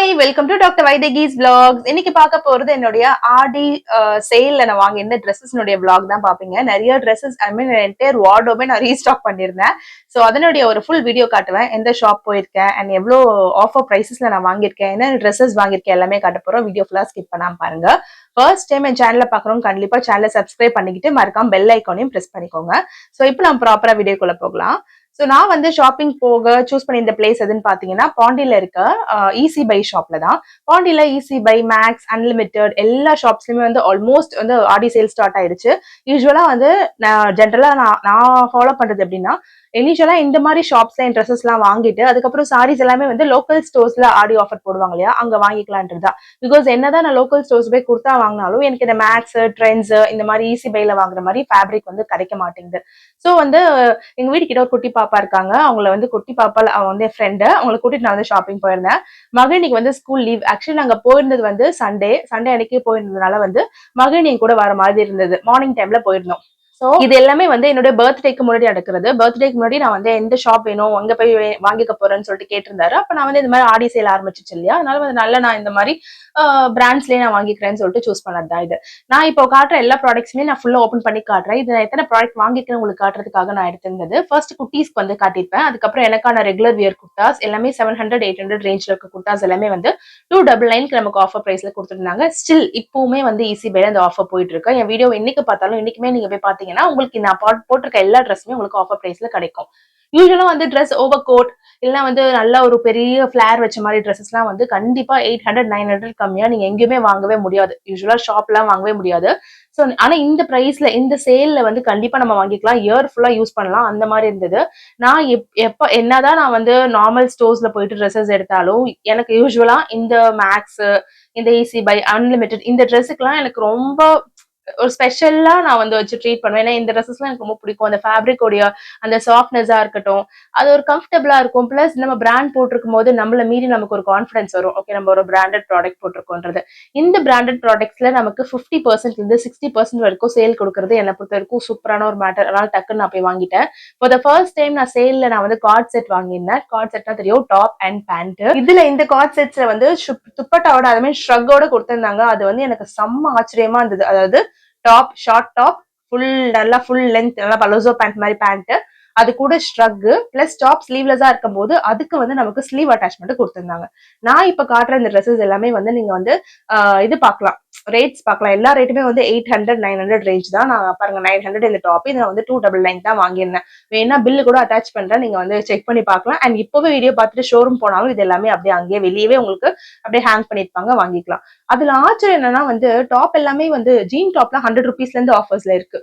Hi, welcome to doctor Vaidehi's vlogs. இன்னைக்கு பார்க்க போறது என்னுடைய ஆடி சேல்ல நான் வாங்கியிருந்த ட்ரெஸ்ஸஸ்னுடைய vlog தான் பாப்பீங்க. நிறைய ட்ரெஸ்ஸஸ் ஐ மீன் என்டையர் வார்ட்ரோபே நான் ரீஸ்டாக் பண்ணியிருந்தேன். ஸோ அதனுடைய ஒரு ஃபுல் வீடியோ காட்டுவேன். எந்த ஷாப் போயிருக்கேன் அண்ட் எவ்வளோ ஆஃபர் ப்ரைஸஸ்ல நான் வாங்கியிருக்கேன், என்ன ட்ரெஸ்ஸஸ் வாங்கியிருக்கேன் எல்லாமே காட்ட போறோம். வீடியோ ஃபுல்லா ஸ்கிப் பண்ணாம பாருங்க. ஃபர்ஸ்ட் டைம் என் சேனலை பார்க்குறோம் கண்டிப்பா சேனலை சப்ஸ்கிரைப் பண்ணிக்கிட்டு மறக்காம பெல் ஐக்கானையும் ப்ரெஸ் பண்ணிக்கோங்க. ஸோ இப்போ நம்ம ப்ராப்பரா வீடியோக்குள்ள போகலாம். ஸோ நான் வந்து ஷாப்பிங் போக சூஸ் பண்ணி இந்த பிளேஸ் எதுன்னு பாத்தீங்கன்னா பாண்டியில இருக்க ஈஸி பை ஷாப்ல தான். பாண்டியில ஈஸி பை, மேக்ஸ், அன்லிமிட்டெட் எல்லா ஷாப்ஸ்லயுமே வந்து ஆல்மோஸ்ட் வந்து ஆடி சேல் ஸ்டார்ட் ஆயிடுச்சு. யூஸ்வலா வந்து நான் ஜென்ரலா நான் ஃபாலோ பண்றது எப்படின்னா, இனிஷியலா இந்த மாதிரி ஷாப்ஸ்ல என் ட்ரெஸ்ஸஸ் எல்லாம் வாங்கிட்டு அதுக்கப்புறம் சாரீஸ் எல்லாமே வந்து லோக்கல் ஸ்டோர்ஸ்ல ஆடி ஆஃபர் போடுவாங்க இல்லையா, அங்க வாங்கிக்கலான்றதா. பிகாஸ் என்னதான் நான் லோக்கல் ஸ்டோர்ஸ் போய் குர்த்தா வாங்கினாலும் எனக்கு இந்த மேக்ஸ், ட்ரெண்ட்ஸ் இந்த மாதிரி ஈஸி பைல வாங்குற மாதிரி ஃபேப்ரிக் வந்து கிடைக்க மாட்டேங்குது. ஸோ வந்து எங்க வீட்டு கிட்ட ஒரு குட்டி பாப்பா இருக்காங்க. அவங்கள வந்து குட்டி பாப்பா அவன் வந்து என் ஃப்ரெண்டு, அவங்களை கூட்டிட்டு நான் வந்து ஷாப்பிங் போயிருந்தேன். மகிழ்னிக்கு வந்து ஸ்கூல் லீவ். ஆக்சுவலி நாங்க போயிருந்தது வந்து சண்டே அன்னைக்கு போயிருந்ததுனால வந்து மகிழ்னி கூட வர மாதிரி இருந்தது. மார்னிங் டைம்ல போயிருந்தோம். சோ இது எல்லாமே வந்து என்னோட பர்த்டேக்கு முன்னாடி நடக்கிறது. பர்த்டேக்கு முன்னாடி நான் வந்து எந்த ஷாப் வேணும், அங்க போய் வாங்கிக்க போறேன்னு சொல்லிட்டு கேட்டிருந்தாரு. அப்ப நான் வந்து இந்த மாதிரி ஆடி சேல் ஆரம்பிச்சிச்சு இல்லையா, அதனால வந்து நல்ல நான் இந்த மாதிரி பிராண்ட்ஸ்லயே நான் வாங்கிக்கிறேன்னு சொல்லிட்டு சூஸ் பண்ணதுதான் இது. நான் இப்போ காட்டுற எல்லா ப்ராடக்ட்ஸுமே நான் ஃபுல்லா ஓப்பன் பண்ணி காட்டுறேன். இது நான் எத்தனை ப்ராடக்ட் வாங்கிக்கிறேன் உங்களுக்கு காட்டுறதுக்காக நான் எடுத்திருந்தது. ஃபர்ஸ்ட் குட்டீஸ்க்கு வந்து காட்டியிருப்பேன். அதுக்கப்புறம் எனக்கான ரெகுலர் வியர் குர்தாஸ் எல்லாமே 700-800 ரேஞ்ச்ல இருக்க குர்தாஸ் எல்லாமே வந்து 299 நமக்கு ஆஃபர் பிரைஸ்ல கொடுத்துருந்தாங்க. ஸ்டில் இப்பவுமே வந்து ஈஸி பைல அந்த ஆஃபர் போயிட்டு இருக்கு. என் வீடியோ என்னைக்கு பார்த்தாலும் இன்னைக்குமே நீங்க போய் பாத்தீங்கன்னா உங்களுக்கு நான் போட்டிருக்க எல்லா ட்ரெஸ்ஸுமே உங்களுக்கு ஆஃபர் பிரைஸ்ல கிடைக்கும். யூஸ்வலா வந்து ட்ரெஸ் ஓவர் கோட் இல்லைன்னா வந்து நல்ல ஒரு பெரிய ஃபிளேர் வச்ச மாதிரி ட்ரெஸ்ஸஸ் எல்லாம் வந்து கண்டிப்பா 800-900 கம்மியா நீங்க எங்கேயுமே வாங்கவே முடியாது. யூஸ்வலா ஷாப்லாம் வாங்கவே முடியாது. ஸோ ஆனா இந்த பிரைஸ்ல இந்த சேல்ல வந்து கண்டிப்பா நம்ம வாங்கிக்கலாம். இயர் ஃபுல்லா யூஸ் பண்ணலாம் அந்த மாதிரி இருந்தது. நான் எப்ப என்னதான் நான் வந்து நார்மல் ஸ்டோர்ஸ்ல போயிட்டு ட்ரெஸ்ஸஸ் எடுத்தாலும் எனக்கு யூஸ்வலா இந்த மேக்ஸ், இந்த ஈஸி பை, அன்லிமிட்டெட் இந்த ட்ரெஸ்ஸுக்குலாம் எனக்கு ரொம்ப ஒரு ஸ்பெஷலா நான் வந்து வச்சு ட்ரீட் பண்ணுவேன். ஏன்னா இந்த ட்ரெஸ்ஸஸ்லாம் எனக்கு ரொம்ப பிடிக்கும். அந்த ஃபேப்ரிக்கோடைய அந்த சாஃப்ட்னஸா இருக்கட்டும், அது ஒரு கம்ஃபர்டபுளா இருக்கும். பிளஸ் நம்ம பிராண்ட் போட்டிருக்கும் போது நம்மள மீறி நமக்கு ஒரு கான்ஃபிடன்ஸ் வரும். ஓகே, நம்ம ஒரு பிராண்டட் ப்ராடக்ட் போட்டிருக்கோன்றது. இந்த பிராண்டட் ப்ராடக்ட்ஸ்ல நமக்கு 50% இருந்து 60% வரைக்கும் சேல் கொடுக்கறது என்னை பொறுத்த வரைக்கும் சூப்பரான ஒரு மேட்டர். அதனால டக்குன்னு நான் போய் வாங்கிட்டேன். ஃபார் த ஃபர்ஸ்ட் டைம் நான் சேல்ல நான் வந்து கார்ட் செட் வாங்கியிருந்தேன். கார்ட் செட்னா தெரியும், டாப் அண்ட் பேண்ட். இதுல இந்த கார்ட் செட்ஸ்ல வந்து துப்பட்டாவோட அதுமே ஷ்ரக்கோட கொடுத்திருந்தாங்க. அது வந்து எனக்கு செம்ம ஆச்சரியமா இருந்தது. அதாவது டாப், ஷார்ட் டாப், நல்லா ஃபுல் லென்த், நல்லா பலோசோ பேண்ட் மாதிரி பேண்ட், அது கூட ஸ்ட்ரக் பிளஸ் டாப் ஸ்லீவ்லெஸ்ஸா இருக்கும் போது அதுக்கு வந்து நமக்கு ஸ்லீவ் அட்டாச்மெண்ட் கொடுத்திருந்தாங்க. நான் இப்ப காட்டுற இந்த ட்ரெஸ்ஸஸ் எல்லாமே வந்து நீங்க வந்து இது பார்க்கலாம், ரேட்ஸ் பார்க்கலாம். எல்லா ரேட்டுமே வந்து 800-900 ரேஞ்ச் தான். நான் பாருங்க 900 இந்த டாப், இதை வந்து 299 தான் வாங்கியிருந்தேன். வேணா பில்லு கூட அட்டாச் பண்றேன், நீங்க வந்து செக் பண்ணி பார்க்கலாம். அண்ட் இப்பவே வீடியோ பார்த்துட்டு ஷோரூம் போனாலும் இது எல்லாமே அப்படியே அங்கேயே வெளியவே உங்களுக்கு அப்படியே ஹேங் பண்ணிருப்பாங்க, வாங்கிக்கலாம். அதுல ஆச்சரியம் என்னன்னா வந்து டாப் எல்லாமே வந்து ஜீன் டாப்ல 100 ருபீஸ்ல இருந்து ஆஃபர்ஸ்ல இருக்கு.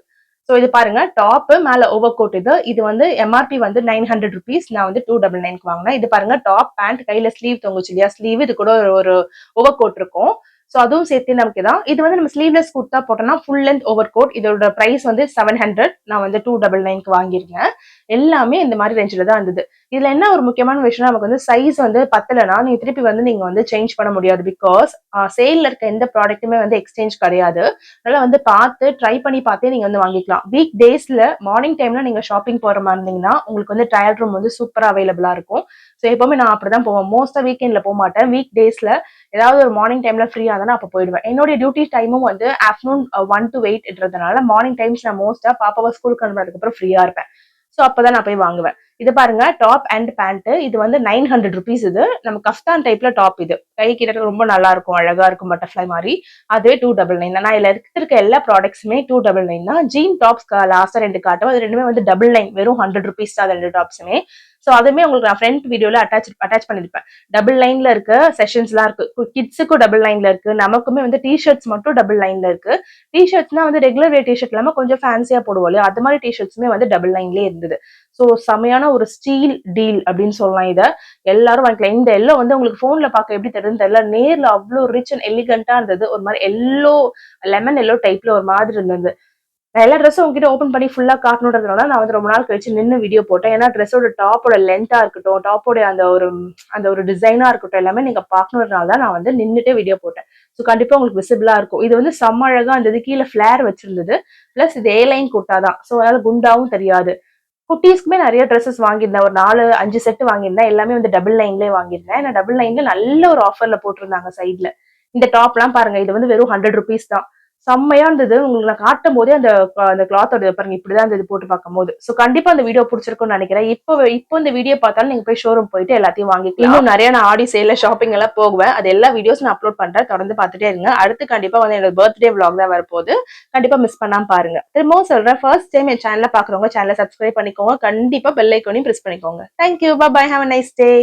சோ இது பாருங்க, டாப் மேல ஓவர் கோட், இது வந்து எம்ஆர்பி வந்து 900 ருபீஸ், நான் வந்து 299 வாங்கினேன். இது பாருங்க, டாப் பேண்ட், கையில ஸ்லீவ் தொங்குச்சு இல்லையா, ஸ்லீவ், இது கூட ஒரு ஓவர் கோட் இருக்கும். சோ அதுவும் சேர்த்து நமக்கு தான். இது வந்து நம்ம ஸ்லீவ்லெஸ் குர்த்தா போட்டோம்னா ஃபுல் லென்த் ஓவர் கோட். இதோட பிரைஸ் வந்து 700, நான் வந்து 299 வாங்கியிருக்கேன். எல்லாமே இந்த மாதிரி ரேஞ்சில தான் இருந்தது. இதுல என்ன ஒரு முக்கியமான விஷயம், நமக்கு வந்து சைஸ் வந்து பத்தலைன்னா நீங்க திருப்பி வந்து நீங்க வந்து சேஞ்ச் பண்ண முடியாது. பிகாஸ் சேல்ல இருக்க எந்த ப்ராடக்ட்டுமே வந்து எக்ஸ்சேஞ்ச் கிடையாது. அதனால வந்து பார்த்து ட்ரை பண்ணி பார்த்தே நீங்க வந்து வாங்கிக்கலாம். வீக் டேஸ்ல மார்னிங் டைம்ல நீங்க ஷாப்பிங் போற மாதிரி இருந்தீங்கன்னா உங்களுக்கு வந்து ட்ரையல் ரூம் வந்து சூப்பரா அவைலபிளா இருக்கும். ஸோ எப்பவுமே நான் அப்படிதான் போவேன். மோஸ்டா வீக்கெண்ட்ல போக மாட்டேன். வீக் டேஸ்ல ஏதாவது ஒரு மார்னிங் டைம்ல ஃப்ரீயா இருந்தா அப்ப போயிடுவேன். என்னுடைய டியூட்டி டைமும் வந்து ஆஃப்டர்நூன் 1 to 8ன்றதுனால மார்னிங் டைம்ஸ் நான் மோஸ்டா பாப்பாவை ஸ்கூலுக்கு அனுப்புறதுக்கு அப்புறம் ஃப்ரீயா இருப்பேன். சோ அப்பதான் நான் போய் வாங்குவேன். இது பாருங்க, டாப் அண்ட் பேண்ட், இது வந்து 900 ருபீஸ். இது நம்ம கஃப்தான் டைப்ல டாப், இது கை கிட்ட ரொம்ப நல்லா இருக்கும், அழகா இருக்கும், பட்டர்ஃபிளை மாதிரி. அதுவே 299. நான் இதுல எடுத்திருக்க எல்லா ப்ராடக்ட்ஸுமே 299 தான். ஜீன் டாப்ஸ் லாஸ்டா 2 காட்டும், அது ரெண்டுமே வந்து 99, வெறும் 100 ருபீஸ் தான் 2 டாப்ஸுமே. சோ அதுமே உங்களுக்கு நான் ஃப்ரண்ட் வீடியோல அட்டாச் பண்ணிருப்பேன். டபுள் லைன்ல இருக்க செஷன்ஸ் எல்லாம் இருக்கு. கிட்ஸுக்கும் டபுள் லைன்ல இருக்கு, நமக்குமே வந்து டிஷர்ட்ஸ் மட்டும் டபுள் லைன்ல இருக்கு. டிஷர்ட்ஸ்னா வந்து ரெகுலர் வேர் டிஷர்ட் இல்லாம கொஞ்சம் ஃபேன்சியா போடுவோம் இல்லையா, அது மாதிரி டிஷர்ட்ஸுமே வந்து டபுள் லைன்லயே இருந்தது. சோ செமையான ஒரு ஸ்டீல் டீல் அப்படின்னு சொல்லலாம். இதை எல்லாரும் வாங்கிக்கலாம். இந்த எல்லோ வந்து உங்களுக்கு போன்ல பார்க்க எப்படி தெரியுதுன்னு தெரியல, நேர்ல அவ்வளவு ரிச் அண்ட் எலிகண்டா இருந்தது. ஒரு மாதிரி எல்லோ, லெமன் எல்லோ டைப்ல ஒரு மாதிரி இருந்தது. நான் எல்லா ட்ரெஸ்ஸும் உங்ககிட்ட ஓப்பன் பண்ணி ஃபுல்லா காட்டணுன்றதுனால நான் வந்து ரொம்ப நாள் கழிச்சு நின்று வீடியோ போட்டேன். ஏன்னா ட்ரெஸ்ஸோட டாப்போட லென்த்தா இருக்கட்டும், டாப்போட அந்த ஒரு டிசைனா இருக்கட்டும், எல்லாமே நீங்க பாக்கணுன்றதுனால தான் நான் வந்து நின்றுட்டே வீடியோ போட்டேன். ஸோ கண்டிப்பா உங்களுக்கு விசிபிளா இருக்கும். இது வந்து செம்ம அழகா இருந்தது. கீழே ஃபிளேர் வச்சிருந்தது. பிளஸ் இது ஏ லைன் குர்த்தா தான். ஸோ அதனால குண்டாவும் தெரியாது. குட்டீஸ்க்குமே நிறைய ட்ரெஸ்ஸஸ் வாங்கியிருந்தேன். ஒரு 4, 5 செட் வாங்கியிருந்தேன். எல்லாமே வந்து டபுள் லைன்லயே வாங்கியிருந்தேன். ஏன்னா டபுள் லைன்ல நல்ல ஒரு ஆஃபர்ல போட்டிருந்தாங்க சைட்ல. இந்த டாப்லாம் பாருங்க. இது வந்து வெறும் ₹100 தான். செம்மையா இருந்தது. உங்களுக்கு நான் காட்டும்போதே அந்த கிளாத்தோட பாருங்க இப்படிதான் இருந்தது போட்டு பார்க்கும்போது. சோ கண்டிப்பா அந்த வீடியோ புடிச்சிருக்கும்னு நினைக்கிறேன். இப்போ இந்த வீடியோ பார்த்தாலும் நீங்க போய் ஷோரூம் போயிட்டு எல்லாத்தையும் வாங்கிக்கலாம். இன்னும் நிறைய நான் ஆடி சேல்ல ஷாப்பிங் எல்லாம் போகுவேன். அது எல்லா வீடியோஸ் நான் அப்லோட் பண்றேன். தொடர்ந்து பார்த்துட்டே இருங்க. அடுத்து கண்டிப்பா வந்து என்னோட பர்த்டே vlog தான் வரப்போகுது. கண்டிப்பா மிஸ் பண்ணாம பாருங்க. திரும்பவும் சொல்றேன், ஃபர்ஸ்ட் டைம் என் சேனல பாக்குறவங்க சேனல சப்ஸ்கிரைப் பண்ணிக்கோங்க. கண்டிப்பா பெல் ஐகானையும் பிரஸ் பண்ணிக்கோங்க. Thank you. Bye bye. Have a nice day.